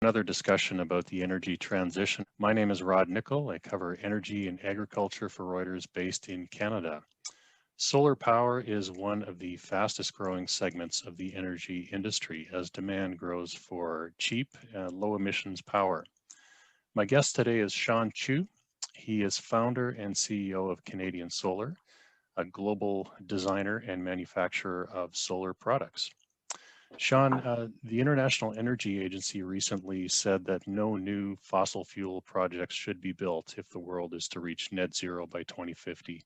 Another discussion about the energy transition. My name is Rod Nickel. I cover energy and agriculture for Reuters based in Canada. Solar power is one of the fastest growing segments of the energy industry as demand grows for cheap, low emissions power. My guest today is Shawn. He is founder and CEO of Canadian Solar, a global designer and manufacturer of solar products. Shawn, the International Energy Agency recently said that no new fossil fuel projects should be built if the world is to reach net zero by 2050.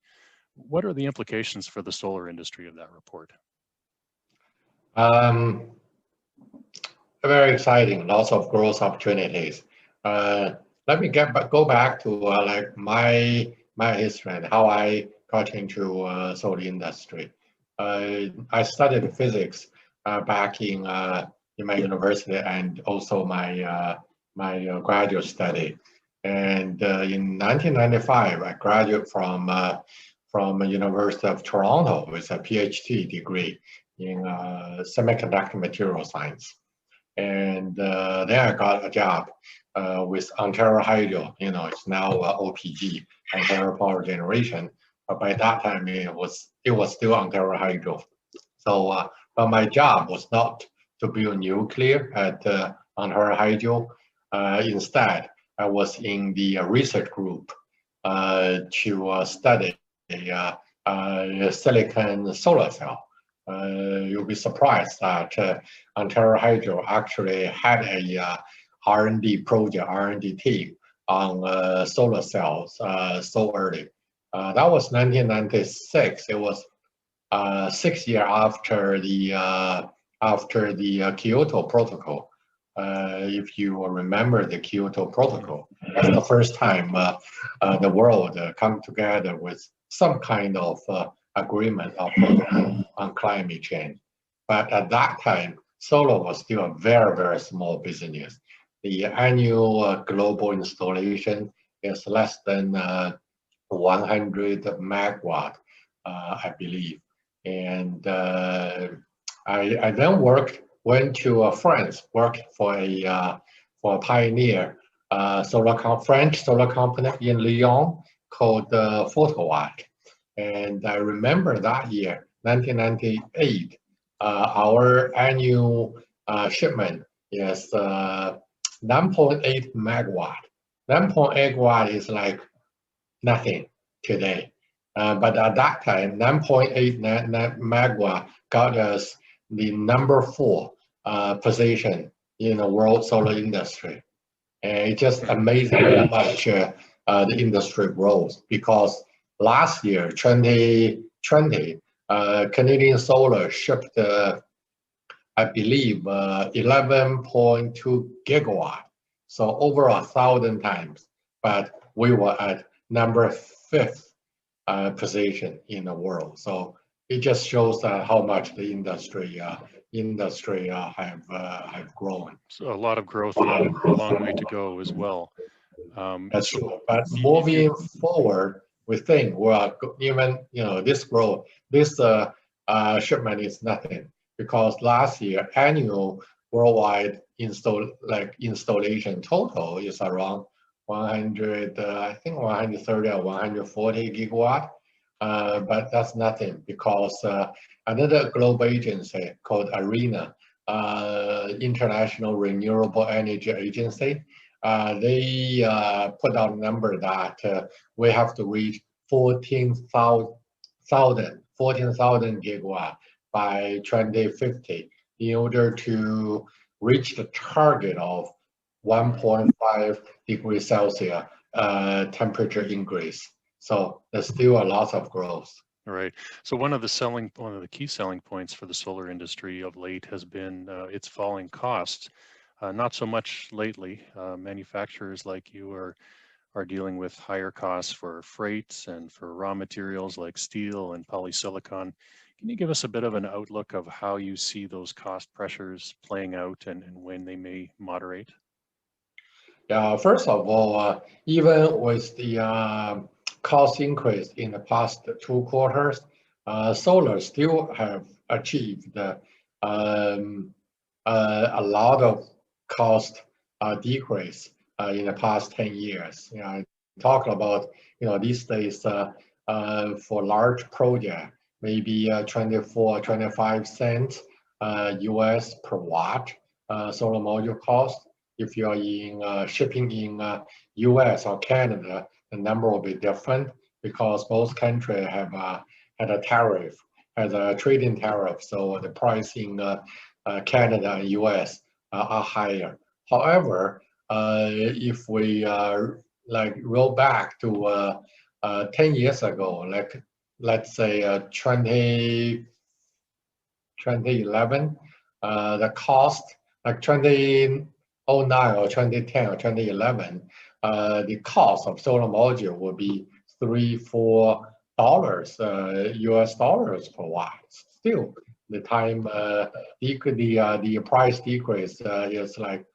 What are the implications for the solar industry of that report? Very exciting, lots of growth opportunities. Let me go back to like my history and how I got into solar industry. I studied physics back in my university and also my graduate study. And in 1995, I graduated from the University of Toronto with a PhD degree in semiconductor material science. And then I got a job with Ontario Hydro. It's now OPG, Ontario Power Generation. But by that time, it was still Ontario Hydro. So, but my job was not to build nuclear at Ontario Hydro. Instead, I was in the research group to study silicon solar cell. You'll be surprised that Ontario Hydro actually had a R&D project, R&D team on solar cells so early. That was 1996. It was 6 years after the Kyoto Protocol. If you remember the Kyoto Protocol, that's the first time the world come together with some kind of agreement on climate change. But at that time, solar was still a very, very small business. The annual global installation is less than 100 megawatt, I believe. And I then went to France, worked for a pioneer French solar company in Lyon called Photowatt. And I remember that year, 1998, our annual shipment is 9.8 megawatt. 9.8 watt is like nothing today. But at that time, 9.8 megawatt got us the number 4 position in the world solar industry. And it's just amazing how much the industry grows, because last year, 2020, Canadian Solar shipped, I believe, 11.2 gigawatt, so over 1,000 times. But we were at number 5th position in the world. So it just shows how much the industry have grown. So a lot of growth, a long way to go as well. That's true. But moving forward, we think even this growth, this shipment is nothing, because last year annual worldwide installation total is around 100, I think 130 or 140 gigawatt. But that's nothing, because another global agency called ARENA, International Renewable Energy Agency, they put out a number that we have to reach 14,000 gigawatt by 2050 in order to reach the target of 1.5 degrees Celsius temperature increase. So there's still a lot of growth. Right. So one of the key selling points for the solar industry of late has been its falling costs. Not so much lately. Manufacturers like you are dealing with higher costs for freights and for raw materials like steel and polysilicon. Can you give us a bit of an outlook of how you see those cost pressures playing out and when they may moderate? Yeah, first of all, even with the cost increase in the past 2 quarters, solar still have achieved a lot of cost decrease in the past 10 years. Talk about, these days for large project, maybe 24, 25 cents US per watt solar module cost. If you're in shipping in US or Canada, the number will be different because both countries have had a tariff, has a trading tariff, so the price in Canada and US are higher. However, if we like roll back to 10 years ago, like let's say 2011, the cost, like 2009 or 2010 or 2011, the cost of solar module would be $3-4 US dollars per watt. Still, the time the price decrease is like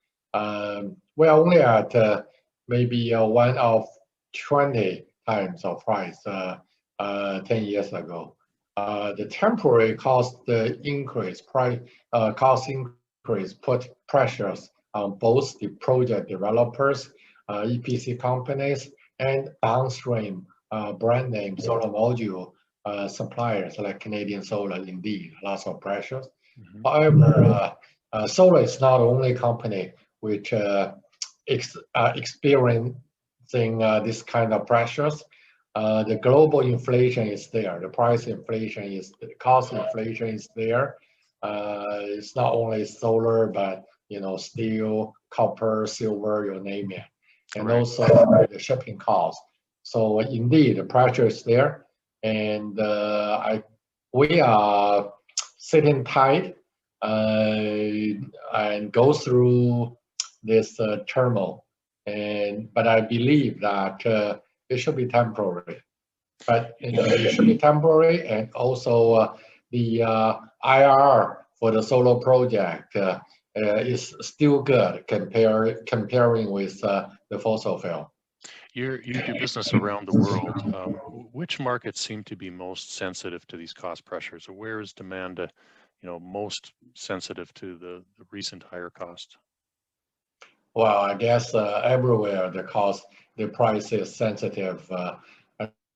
we're only at maybe 1 of 20 times of price 10 years ago. The temporary cost increase, cost increase put pressures on both the project developers, EPC companies, and downstream brand name solar module suppliers like Canadian Solar. Indeed, lots of pressures. However, Solar is not the only company which experiencing this kind of pressures. The global inflation is there. The price inflation is, the cost inflation is there. It's not only solar, but steel, copper, silver, you name it, and also the shipping cost. So indeed, the pressure is there, and we are sitting tight and go through this turmoil. But I believe that it should be temporary. But it should be temporary, and also the IRR for the solar project is still good comparing with the fossil fuel. You do business around the world. Which markets seem to be most sensitive to these cost pressures, or where is demand, most sensitive to the recent higher cost? Well, I guess everywhere the price is sensitive.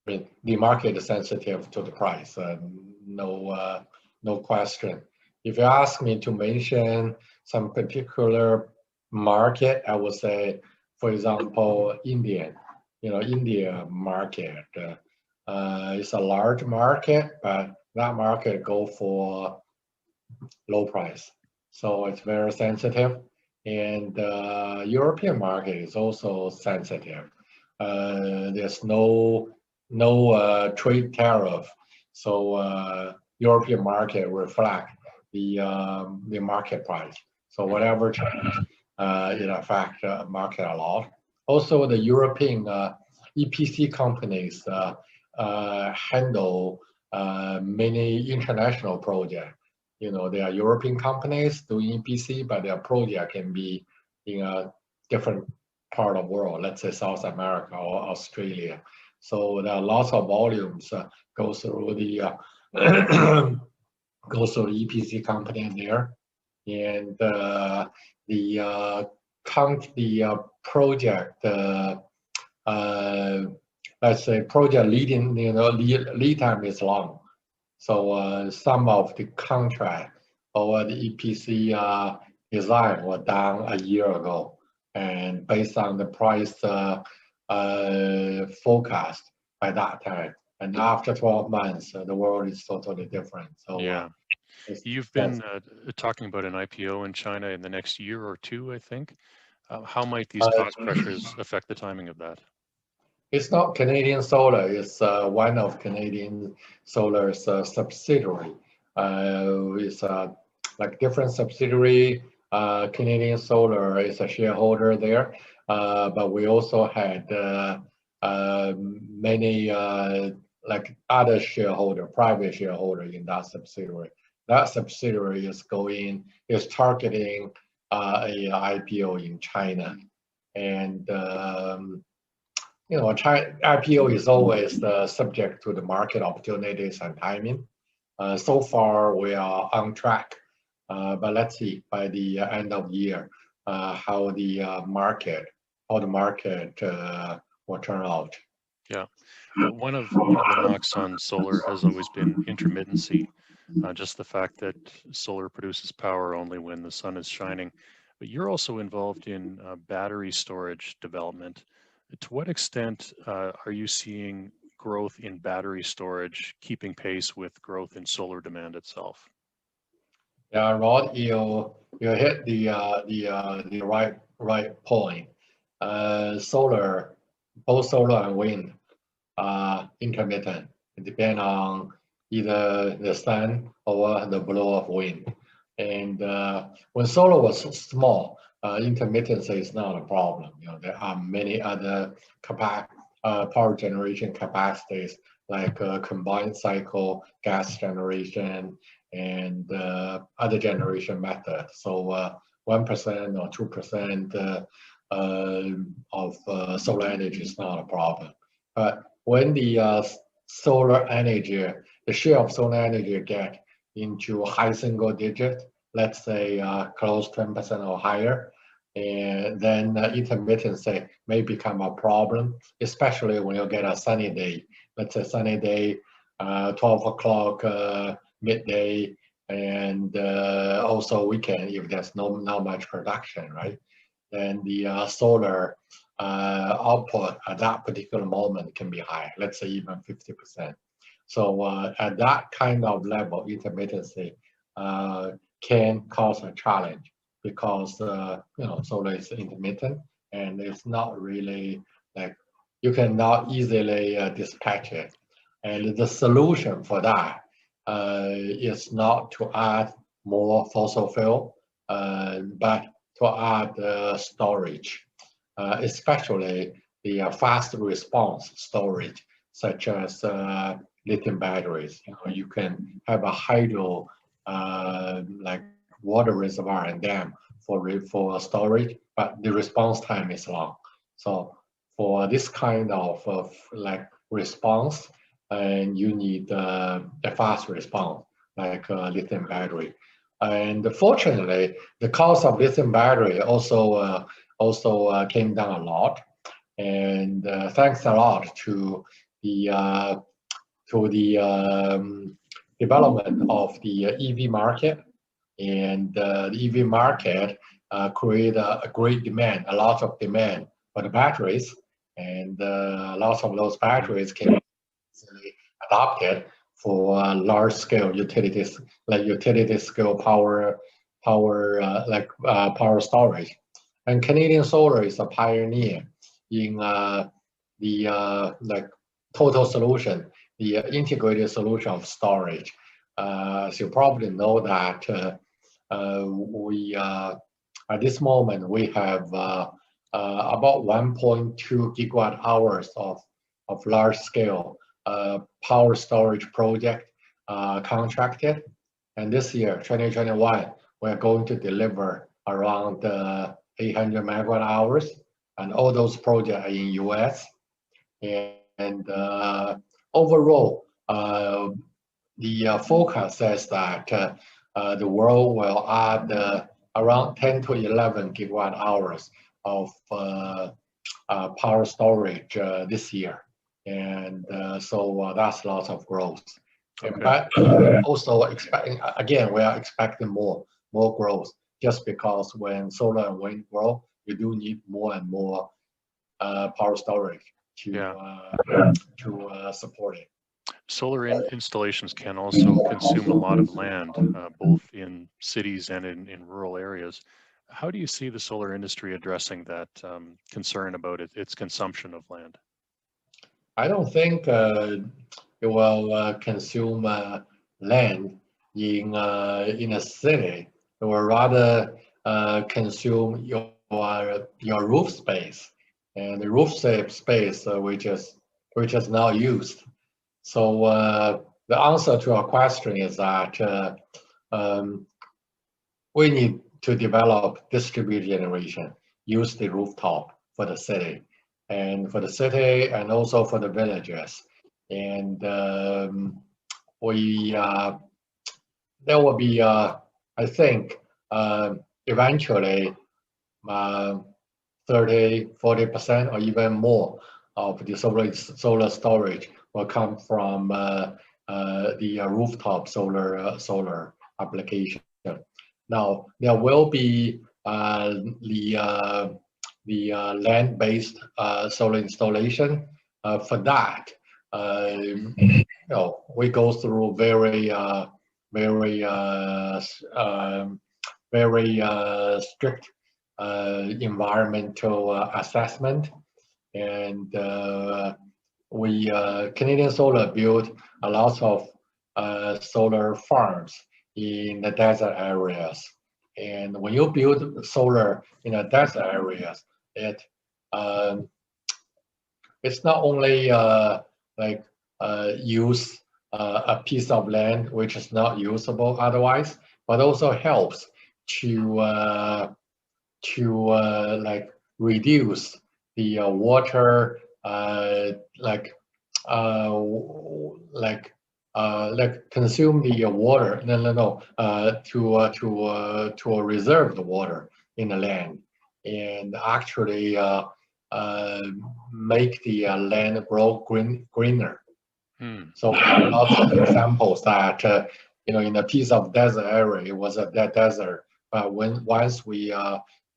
The market is sensitive to the price. No question. If you ask me to mention some particular market, I would say, for example, India. India market is a large market, but that market go for low price, so it's very sensitive. And the European market is also sensitive. There's no trade tariff, so European market reflect the market price. So whatever change, it affect the market a lot. Also, the European EPC companies handle many international projects. They are European companies doing EPC, but their project can be in a different part of the world, let's say South America or Australia. So there are lots of volumes go through the EPC company there, and the project, let's say project lead time is long. So some of the contract or the EPC design were done a year ago, and based on the price forecast by that time. And after 12 months, the world is totally different. So yeah, you've been talking about an IPO in China in the next year or two, I think. How might these cost pressures affect the timing of that? It's not Canadian Solar. It's one of Canadian Solar's subsidiary. It's like different subsidiary. Canadian Solar is a shareholder there, but we also had many like other shareholder, private shareholder in that subsidiary. That subsidiary is targeting a IPO in China, and IPO is always subject to the market opportunities and timing. So far, we are on track, but let's see by the end of the year how the market will turn out. Yeah. One of the knocks on solar has always been intermittency, just the fact that solar produces power only when the sun is shining. But you're also involved in battery storage development. To what extent are you seeing growth in battery storage keeping pace with growth in solar demand itself? Yeah, Rod, you hit the right point. Solar, both solar and wind are intermittent. It depends on either the sun or the blow of wind. And when solar was small, intermittency is not a problem. There are many other power generation capacities like combined cycle gas generation and other generation methods. So 1% or 2% of solar energy is not a problem. But when the solar energy, the share of solar energy get into high single digit, let's say close 10% or higher, and then intermittency may become a problem, especially when you get a sunny day. Let's say sunny day, 12 o'clock, midday, and also weekend if there's not much production, right? Then the solar output at that particular moment can be high, let's say even 50%. So at that kind of level, intermittency can cause a challenge because solar is intermittent and it's not really like you cannot easily dispatch it. And the solution for that is not to add more fossil fuel, but to add storage, especially the fast response storage, such as lithium batteries. You can have a hydro, like water reservoir and dam for storage, but the response time is long. So for this kind of like response, and you need a fast response like lithium battery. And fortunately, the cost of lithium battery also came down a lot. And thanks a lot to the development of the EV market. And the EV market create a great demand, a lot of demand for the batteries. And lots of those batteries can be easily adopted for large scale utilities, like utility scale power storage. And Canadian Solar is a pioneer in the like total solution, the integrated solution of storage. As you probably know that we at this moment we have about 1.2 gigawatt hours of large scale power storage project contracted. And this year, 2021, we're going to deliver around 800 megawatt hours. And all those projects are in US. And overall, the forecast says that the world will add around 10 to 11 gigawatt hours of power storage this year. And so that's lots of growth. Okay. But also we are expecting more growth just because when solar and wind grow, you do need more and more power storage to support it. Solar installations can also consume a lot of land, both in cities and in rural areas. How do you see the solar industry addressing that concern about its consumption of land? I don't think it will consume land in a city. It will rather consume your roof space, and the roof space which is now used. So the answer to our question is that we need to develop distributed generation, use the rooftop for the city. And for the city and also for the villages. And there will be, I think, eventually 30–40% or even more of the solar storage will come from the rooftop solar application. Now there will be the land-based solar installation. For that, we go through very strict environmental assessment, and Canadian Solar built a lot of solar farms in the desert areas. And when you build solar in the desert areas, it's not only use a piece of land which is not usable otherwise, but also helps to reduce the water consume the water to reserve the water in the land, and actually make the land grow greener. So lots of examples that in a piece of desert area, it was a dead desert, but once we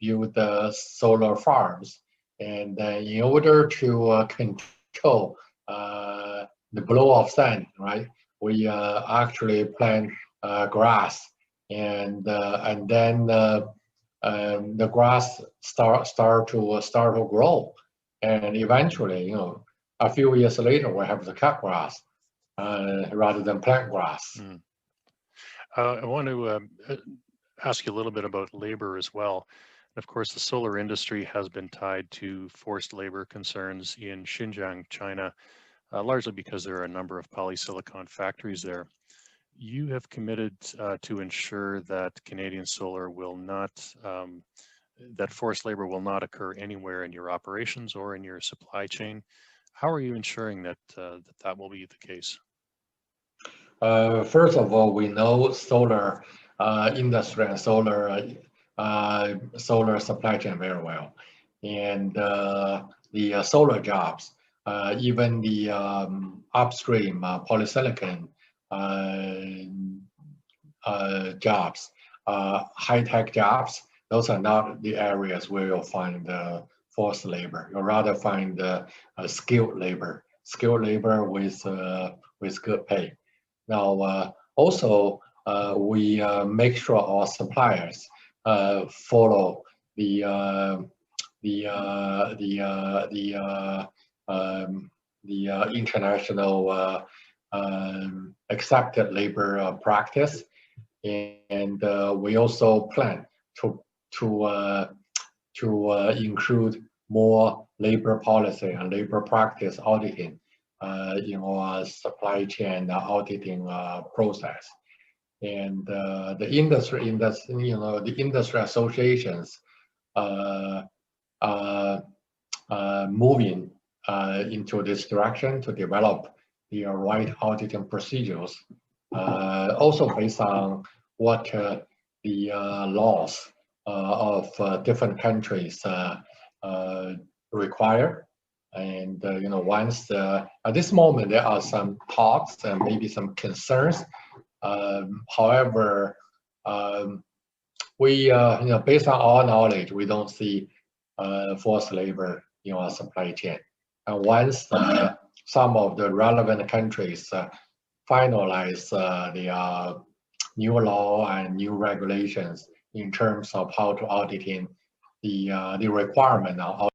build the solar farms, and in order to control the blow of sand, right? We actually plant grass, and then the grass start to grow, and eventually, a few years later, we have to cut grass rather than plant grass. I want to ask you a little bit about labor as well. Of course, the solar industry has been tied to forced labor concerns in Xinjiang, China, largely because there are a number of polysilicon factories there. You have committed to ensure that Canadian Solar will not, that forced labor will not occur anywhere in your operations or in your supply chain. How are you ensuring that that will be the case? First of all, we know solar industry and solar supply chain very well, and the solar jobs, even the upstream polysilicon jobs, high-tech jobs, those are not the areas where you'll find forced labor. You'll rather find skilled labor with good pay. Now, also, we make sure our suppliers follow the international accepted labor practice, and we also plan to include more labor policy and labor practice auditing in our supply chain auditing process. And the industry associations moving into this direction to develop the right auditing procedures, also based on what the laws of different countries require. And once at this moment there are some talks and maybe some concerns. However, we based on our knowledge, we don't see forced labor in our supply chain. And once some of the relevant countries finalize the new law and new regulations in terms of how to auditing the requirement of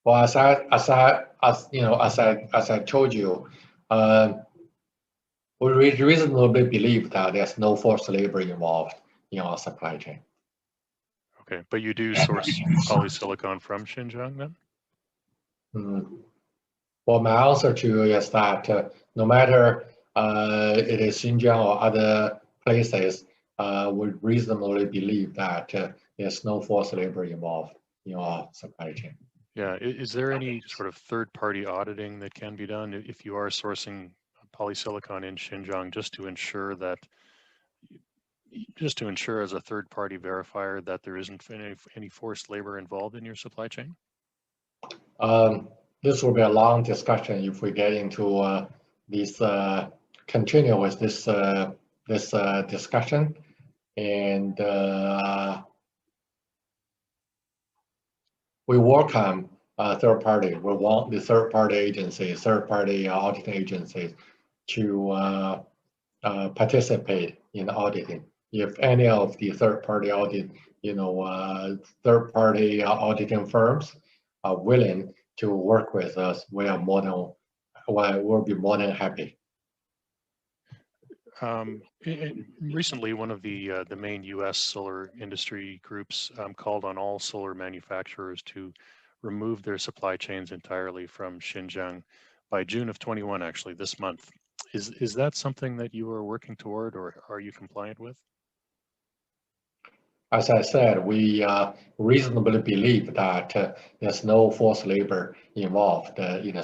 well, as I told you, we reasonably believe that there's no forced labor involved in our supply chain. Okay, but you do source polysilicon from Xinjiang then? Well, my answer to you is that no matter it is Xinjiang or other places, we reasonably believe that there's no forced labor involved in our supply chain. Yeah, is there any sort of third-party auditing that can be done if you are sourcing polysilicon in Xinjiang, just to ensure as a third-party verifier that there isn't any forced labor involved in your supply chain? This will be a long discussion if we get into this continue with this discussion, and we work on third party. We want the third party agencies, third party auditing agencies to participate in auditing. If any of the third party auditing firms are willing to work with us, we'll be more than happy. Recently, one of the main U.S. solar industry groups called on all solar manufacturers to remove their supply chains entirely from Xinjiang by June of 21, actually, this month. Is that something that you are working toward, or are you compliant with? As I said, we reasonably believe that there's no forced labor involved in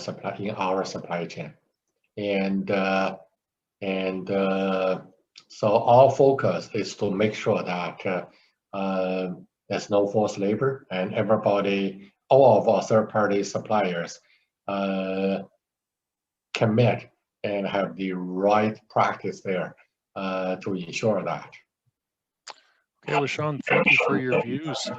our supply chain, and so our focus is to make sure that there's no forced labor, and all of our third-party suppliers commit and have the right practice there to ensure that. Okay, well, Shawn, thank you for your views.